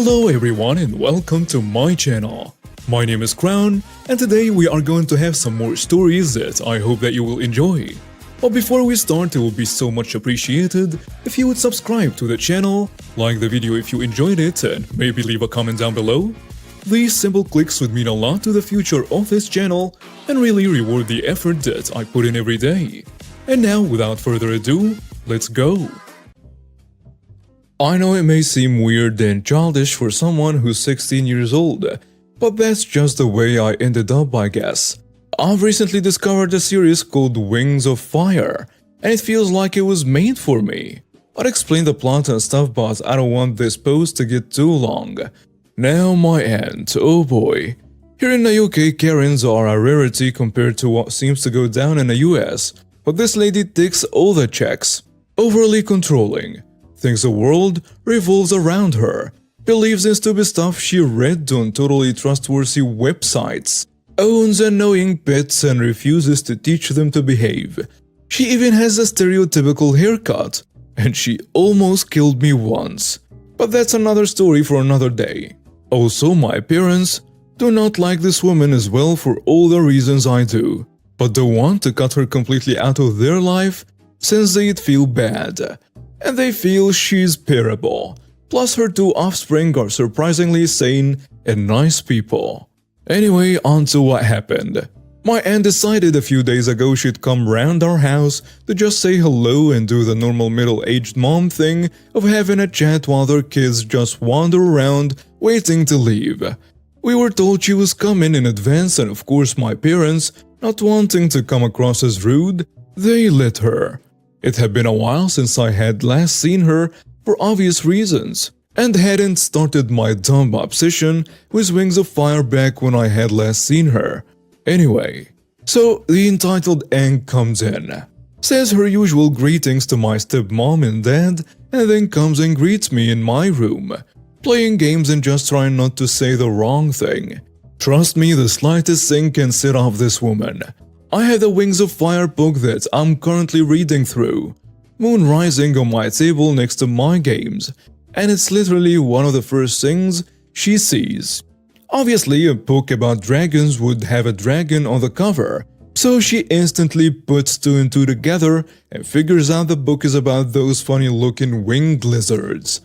Hello everyone and welcome to my channel. My name is Crown and today we are going to have some more stories that I hope that you will enjoy. But before we start, it would be so much appreciated if you would subscribe to the channel, like the video if you enjoyed it, and maybe leave a comment down below. These simple clicks would mean a lot to the future of this channel and really reward the effort that I put in every day. And now, without further ado, let's go! I know it may seem weird and childish for someone who's 16 years old, but that's just the way I ended up, I guess. I've recently discovered a series called Wings of Fire, and it feels like it was made for me. I'll explain the plot and stuff, but I don't want this post to get too long. Now my aunt, oh boy. Here in the UK, Karens are a rarity compared to what seems to go down in the US, but this lady ticks all the checks. Overly controlling. Thinks the world revolves around her. Believes in stupid stuff she read on totally trustworthy websites. Owns annoying pets and refuses to teach them to behave. She even has a stereotypical haircut. And she almost killed me once. But that's another story for another day. Also, my parents do not like this woman as well for all the reasons I do. But don't want to cut her completely out of their life since they'd feel bad. And they feel she's bearable. Plus her two offspring are surprisingly sane and nice people. Anyway, on to what happened. My aunt decided a few days ago she'd come round our house to just say hello and do the normal middle-aged mom thing of having a chat while their kids just wander around waiting to leave. We were told she was coming in advance, and of course my parents, not wanting to come across as rude, they let her. It had been a while since I had last seen her for obvious reasons, and hadn't started my dumb obsession with Wings of Fire back when I had last seen her. Anyway, so the entitled aunt comes in, says her usual greetings to my stepmom and dad, and then comes and greets me in my room, playing games and just trying not to say the wrong thing. Trust me, the slightest thing can set off this woman. I have the Wings of Fire book that I'm currently reading through, moon rising on my table next to my games, and it's literally one of the first things she sees. Obviously, a book about dragons would have a dragon on the cover, so she instantly puts two and two together and figures out the book is about those funny-looking winged lizards.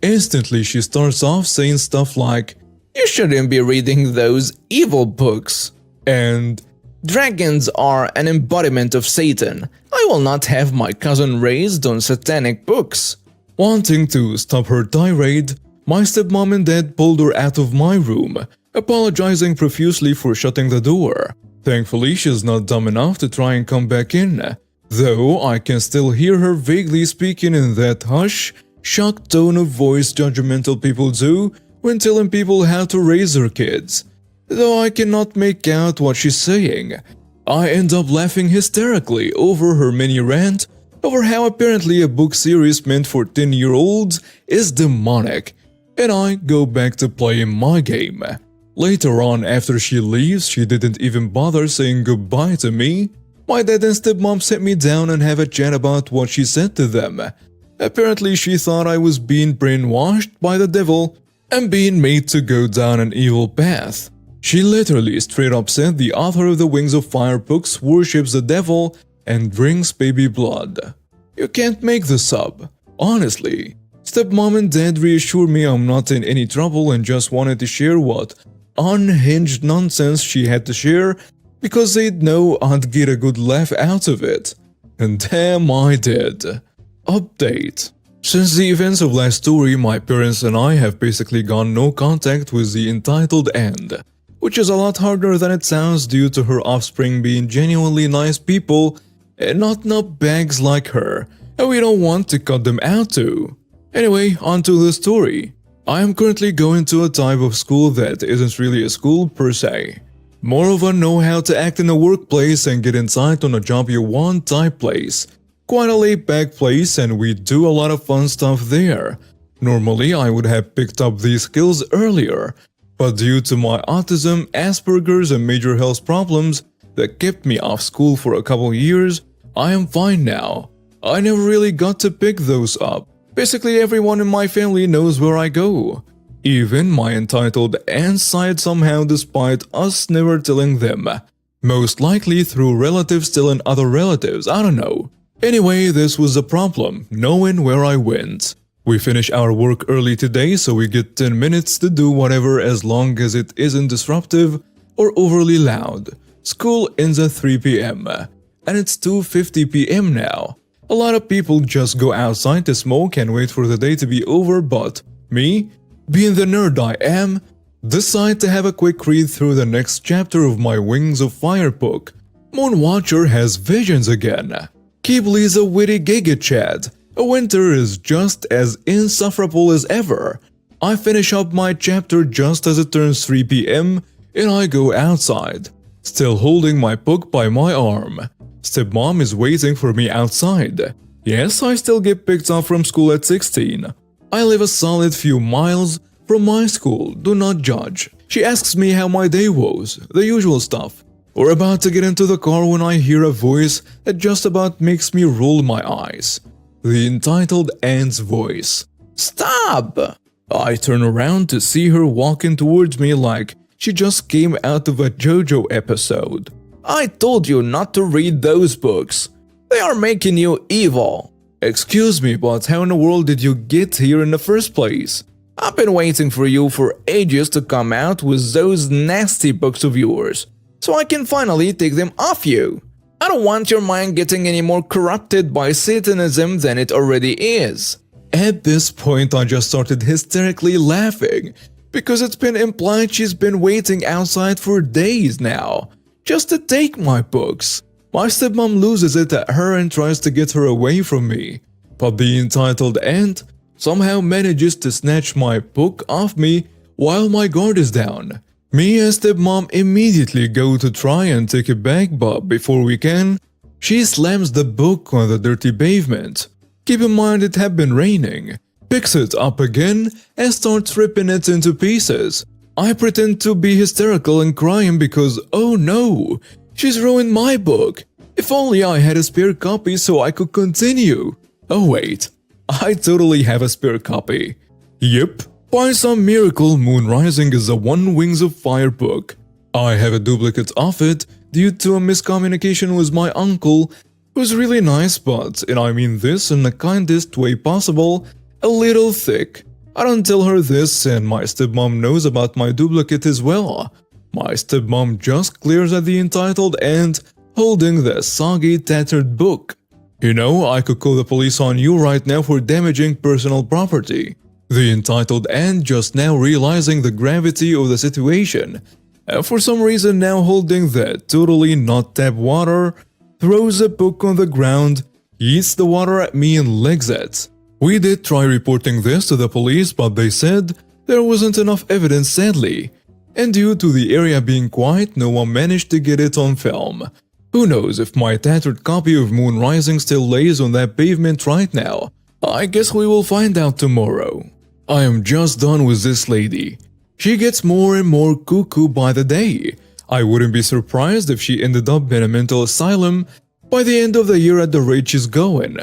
Instantly, she starts off saying stuff like, "You shouldn't be reading those evil books," and "Dragons are an embodiment of Satan. I will not have my cousin raised on satanic books." Wanting to stop her tirade, my stepmom and dad pulled her out of my room, apologizing profusely for shutting the door. Thankfully, she's not dumb enough to try and come back in, though I can still hear her vaguely speaking in that hush, shocked tone of voice judgmental people do when telling people how to raise their kids. Though I cannot make out what she's saying, I end up laughing hysterically over her mini rant over how apparently a book series meant for 10-year-olds is demonic, and I go back to playing my game. Later on, after she leaves, she didn't even bother saying goodbye to me. My dad and stepmom sat me down and have a chat about what she said to them. Apparently she thought I was being brainwashed by the devil and being made to go down an evil path. She literally straight up said the author of the Wings of Fire books worships the devil and drinks baby blood. You can't make this up. Honestly, stepmom and dad reassured me I'm not in any trouble and just wanted to share what unhinged nonsense she had to share because they'd know I'd get a good laugh out of it. And damn, I did. Update. Since the events of last story, my parents and I have basically gone no contact with the entitled aunt, which is a lot harder than it sounds due to her offspring being genuinely nice people and not nutbags like her, and we don't want to cut them out too. Anyway, on to the story. I am currently going to a type of school that isn't really a school per se. More of a know how to act in a workplace and get insight on a job you want type place. Quite a laid-back place, and we do a lot of fun stuff there. Normally, I would have picked up these skills earlier, but due to my autism, Asperger's and major health problems that kept me off school for a couple years, I am fine now. I never really got to pick those up. Basically everyone in my family knows where I go. Even my entitled aunt sighed somehow despite us never telling them. Most likely through relatives telling other relatives, I don't know. Anyway, this was the problem, knowing where I went. We finish our work early today, so we get 10 minutes to do whatever as long as it isn't disruptive or overly loud. School ends at 3 p.m. and it's 2:50 p.m. now. A lot of people just go outside to smoke and wait for the day to be over, but me, being the nerd I am, decide to have a quick read through the next chapter of my Wings of Fire book. Moonwatcher has visions again. Ghibli a witty giga chat. A winter is just as insufferable as ever. I finish up my chapter just as it turns 3 p.m. and I go outside, still holding my book by my arm. Stepmom is waiting for me outside. Yes, I still get picked up from school at 16. I live a solid few miles from my school, do not judge. She asks me how my day was, the usual stuff. We're about to get into the car when I hear a voice that just about makes me roll my eyes. The entitled aunt's voice. Stop! I turn around to see her walking towards me like she just came out of a JoJo episode. I told you not to read those books. They are making you evil. Excuse me, but how in the world did you get here in the first place? I've been waiting for you for ages to come out with those nasty books of yours, so I can finally take them off you. I don't want your mind getting any more corrupted by Satanism than it already is. At this point, I just started hysterically laughing, because it's been implied she's been waiting outside for days now, just to take my books. My stepmom loses it at her and tries to get her away from me, but the entitled aunt somehow manages to snatch my book off me while my guard is down. Me and stepmom immediately go to try and take it back, but before we can, she slams the book on the dirty pavement. Keep in mind it had been raining. Picks it up again and starts ripping it into pieces. I pretend to be hysterical and crying because, oh no, she's ruined my book. If only I had a spare copy so I could continue. Oh wait, I totally have a spare copy. Yep, by some miracle, Moon Rising is a One Wings of Fire book. I have a duplicate of it due to a miscommunication with my uncle, who's really nice but, and I mean this in the kindest way possible, a little thick. I don't tell her this and my stepmom knows about my duplicate as well. My stepmom just glares at the entitled aunt holding the soggy tattered book. You know, I could call the police on you right now for damaging personal property. The entitled aunt just now realizing the gravity of the situation, and for some reason now holding the totally not tap water, throws the book on the ground, eats the water at me and legs it. We did try reporting this to the police, but they said there wasn't enough evidence sadly, and due to the area being quiet, no one managed to get it on film. Who knows if my tattered copy of Moon Rising still lays on that pavement right now. I guess we will find out tomorrow. I am just done with this lady. She gets more and more cuckoo by the day. I wouldn't be surprised if she ended up in a mental asylum by the end of the year at the rate she's going.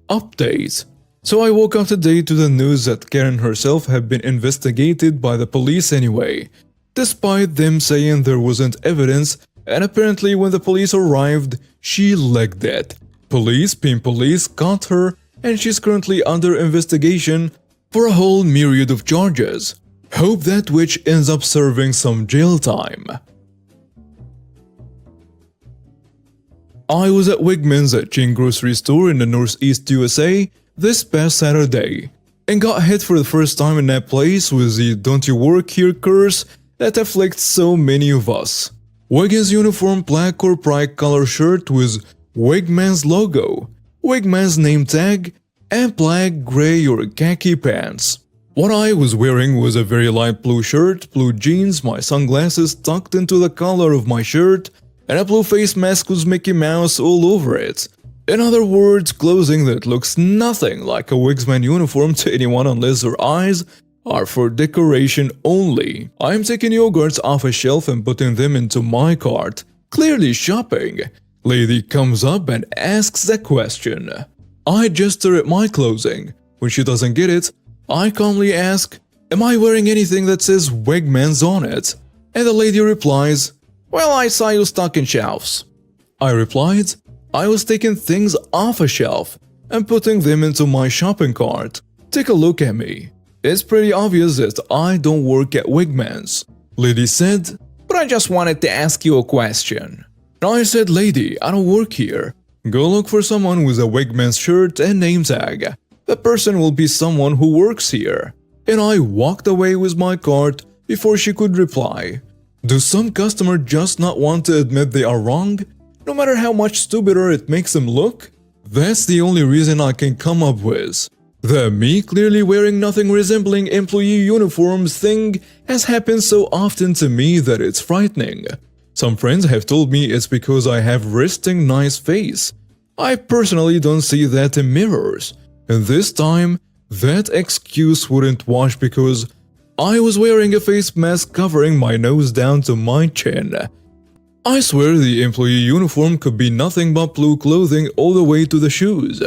Update. So I woke up today to the news that Karen herself had been investigated by the police anyway, despite them saying there wasn't evidence, and apparently when the police arrived, she legged it. Police being police caught her and she's currently under investigation for a whole myriad of charges. Hope that witch ends up serving some jail time. I was at Wegmans, a chain grocery store in the Northeast USA, this past Saturday, and got hit for the first time in that place with the "don't you work here" curse that afflicts so many of us. Wegmans uniform black or bright color shirt with Wegmans logo, Wegmans name tag, and black, gray or khaki pants. What I was wearing was a very light blue shirt, blue jeans, my sunglasses tucked into the collar of my shirt, and a blue face mask with Mickey Mouse all over it. In other words, clothing that looks nothing like a Wigsman uniform to anyone unless their eyes are for decoration only. I'm taking yogurts off a shelf and putting them into my cart, clearly shopping. Lady comes up and asks the question. I gesture at my clothing. When she doesn't get it, I calmly ask, "Am I wearing anything that says Wegmans on it?" And the lady replies, "Well, I saw you stocking shelves." I replied, "I was taking things off a shelf and putting them into my shopping cart. Take a look at me. It's pretty obvious that I don't work at Wegmans." Lady said, "But I just wanted to ask you a question." I said, "Lady, I don't work here. Go look for someone with a Wegmans shirt and name tag. The person will be someone who works here." And I walked away with my cart before she could reply. Do some customers just not want to admit they are wrong, no matter how much stupider it makes them look? That's the only reason I can come up with. The me clearly wearing nothing resembling employee uniforms thing has happened so often to me that it's frightening. Some friends have told me it's because I have resting nice face. I personally don't see that in mirrors. And this time, that excuse wouldn't wash because I was wearing a face mask covering my nose down to my chin. I swear the employee uniform could be nothing but blue clothing all the way to the shoes.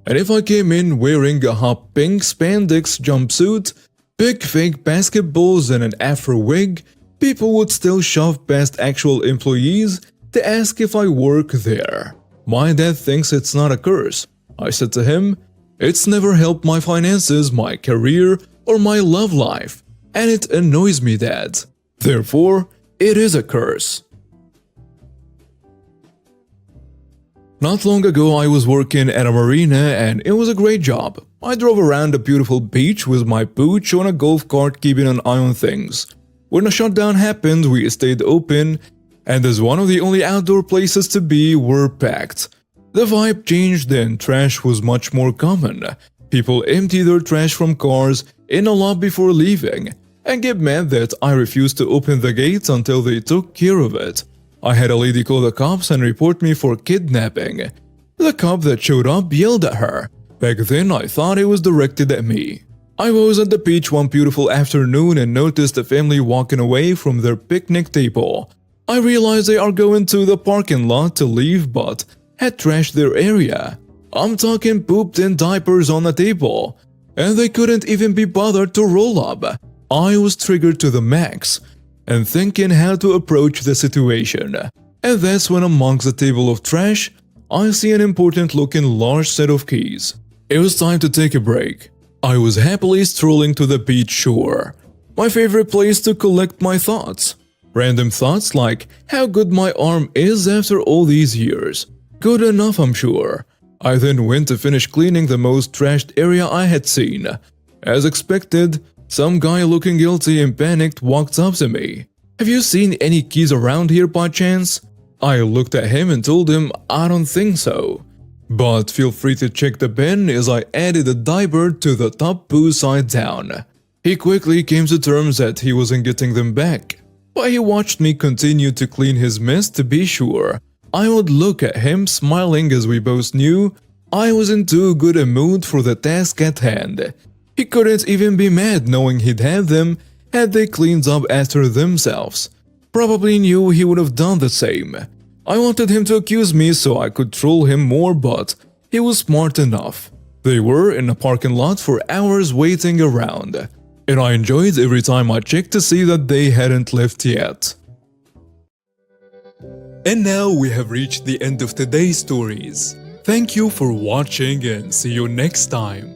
And if I came in wearing a hot pink spandex jumpsuit, big fake basketballs and an afro wig, people would still shove past actual employees to ask if I work there. My dad thinks it's not a curse. I said to him, "It's never helped my finances, my career, or my love life. And it annoys me, Dad. Therefore, it is a curse." Not long ago, I was working at a marina and it was a great job. I drove around a beautiful beach with my pooch on a golf cart keeping an eye on things. When a shutdown happened, we stayed open, and as one of the only outdoor places to be, were packed. The vibe changed and trash was much more common. People empty their trash from cars in a lot before leaving, and get mad that I refused to open the gates until they took care of it. I had a lady call the cops and report me for kidnapping. The cop that showed up yelled at her. Back then, I thought it was directed at me. I was at the beach one beautiful afternoon and noticed a family walking away from their picnic table. I realized they are going to the parking lot to leave but had trashed their area. I'm talking pooped in diapers on the table. And they couldn't even be bothered to roll up. I was triggered to the max and thinking how to approach the situation. And that's when amongst the table of trash, I see an important looking large set of keys. It was time to take a break. I was happily strolling to the beach shore, my favorite place to collect my thoughts. Random thoughts like how good my arm is after all these years. Good enough, I'm sure. I then went to finish cleaning the most trashed area I had seen. As expected, some guy looking guilty and panicked walked up to me. "Have you seen any keys around here by chance?" I looked at him and told him I don't think so. "But feel free to check the bin," as I added a diaper to the top poo side down. He quickly came to terms that he wasn't getting them back. But he watched me continue to clean his mess to be sure I would look at him smiling as we both knew I was in too good a mood for the task at hand. He couldn't even be mad knowing he'd have them had they cleaned up after themselves. Probably knew he would have done the same. I wanted him to accuse me so I could troll him more, but he was smart enough. They were in a parking lot for hours waiting around, and I enjoyed every time I checked to see that they hadn't left yet. And now we have reached the end of today's stories. Thank you for watching and see you next time.